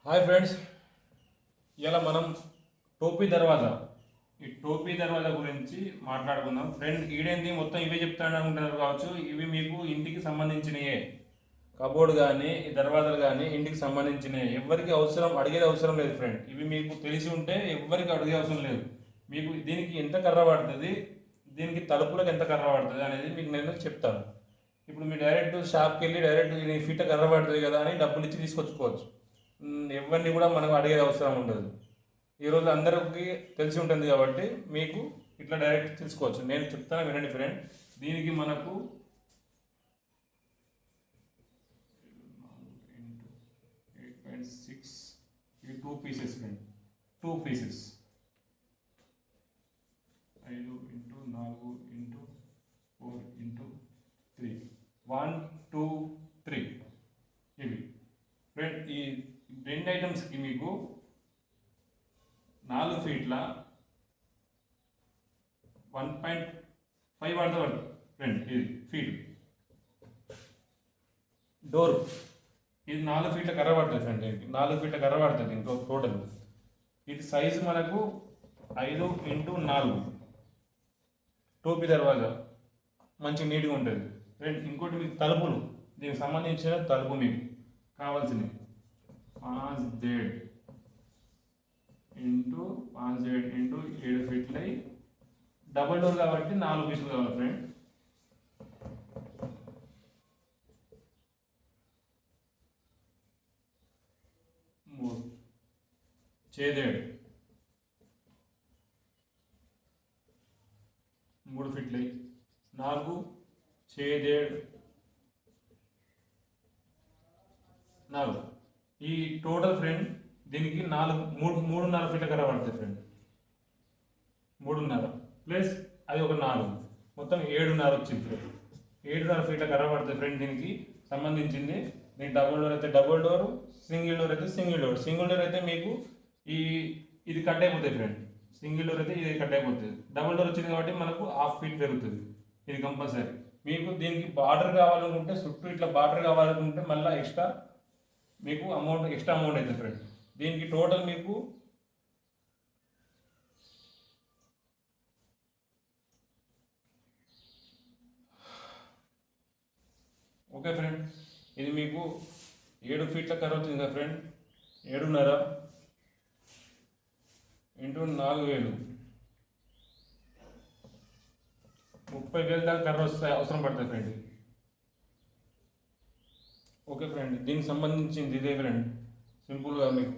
Hi friends, ఇలా మనం టోపీ దర్వాజా టోపీ దర్వాజా గురించి మాట్లాడుకుందాం. ఫ్రెండ్ ఈడేంది మొత్తం ఇవే చెప్తాడు అనుకుంటున్నారు కావచ్చు. ఇవి మీకు ఇంటికి సంబంధించినయే. కబోర్డ్ కానీ ఈ దర్వాజాలు కానీ ఇంటికి సంబంధించినవి. ఎవరికి అడిగేది అవసరం లేదు ఫ్రెండ్. ఇవి మీకు తెలిసి ఉంటే ఎవరికి అడిగే అవసరం లేదు. మీకు దీనికి ఎంత కర్ర పడుతుంది, దీనికి తలుపులకు ఎంత కర్ర పడుతుంది అనేది మీకు నేను చెప్తాను. ఇప్పుడు మీరు డైరెక్ట్ షాప్కి వెళ్ళి డైరెక్ట్ ఫీట కర్ర పడుతుంది కదా అని డబ్బులు ఇచ్చి తీసుకొచ్చుకోవచ్చు. ఎవరిని కూడా మనకు అడిగేది అవసరం ఉండదు. ఈరోజు అందరికీ తెలిసి ఉంటుంది కాబట్టి మీకు ఇట్లా డైరెక్ట్ తీసుకోవచ్చు. నేను చెప్తాను, వినండి ఫ్రెండ్. దీనికి మనకు 8.6 ఇది 2 pieces friend. 2 pieces 5 into 4 into 4 into 3 1 2 3 ఇవి ఫ్రెండ్. ఈ రెండు ఐటమ్స్కి మీకు 4 ఫీట్ల 1.5 పడుతుంది ఫ్రెండ్. ఇది ఫీట్ డోర్. ఇది 4 ఫీట్ల కర్ర పడుతుంది ఫ్రెండ్. దీనికి 4 ఫీట్ల కర్ర పడుతుంది ఇంకో టోటల్. ఇది సైజు మనకు 5 ఇంటూ 4 టోపీ దర్వాజా మంచి నీట్గా ఉంటుంది ఫ్రెండ్. ఇంకోటి మీకు తలుపులు, దీనికి సంబంధించిన తలుపు మీకు కావాల్సినవి 5 జేడ్ ఇంటూ 5 జేడ్ ఇంటూ 7 ఫీట్లు. డబల్ డోర్ కాబట్టి 4 పీసులు కావాలి ఫ్రెండ్. చేదేడు 3 ఫీట్లు 4 చేదేడు 4. ఈ టోటల్ ఫ్రెండ్ దీనికి 3.5 ఫీట్ల కర్ర పడుతుంది ఫ్రెండ్. 3.5 ప్లస్ అది ఒక 4, మొత్తం 7.5 వచ్చింది ఫ్రెండ్. 7.5 ఫీట్ల కర్ర పడుతుంది ఫ్రెండ్. దీనికి సంబంధించింది. దీనికి డబుల్ డోర్ అయితే డబుల్ డోర్, సింగిల్ డోర్ అయితే సింగిల్ డోర్. సింగిల్ డోర్ అయితే మీకు ఇది కట్ అయిపోతుంది ఫ్రెండ్. సింగిల్ డోర్ అయితే ఇది కట్ అయిపోతుంది. డబుల్ డోర్ వచ్చింది కాబట్టి మనకు 1/2 ఫీట్ పెరుగుతుంది. ఇది కంపల్సరీ. మీకు దీనికి బార్డర్ కావాలనుకుంటే, చుట్టూ ఇట్లా బార్డర్ కావాలనుకుంటే మళ్ళీ ఎక్స్ట్రా అమౌంట్ అవుతుంది ఫ్రెండ్. దీనికి టోటల్ మీకు ఓకే ఫ్రెండ్. ఇది మీకు 7 ఫీట్ల కర్ర అవుతుంది కదా ఫ్రెండ్. 7.5 ఇంటూ 4,000 30,000 దాకా కర్ర అవసరం పడుతుంది ఫ్రెండ్. ఓకే ఫ్రెండ్, దీనికి సంబంధించింది ఇదే ఫ్రెండ్. సింపుల్గా మీకు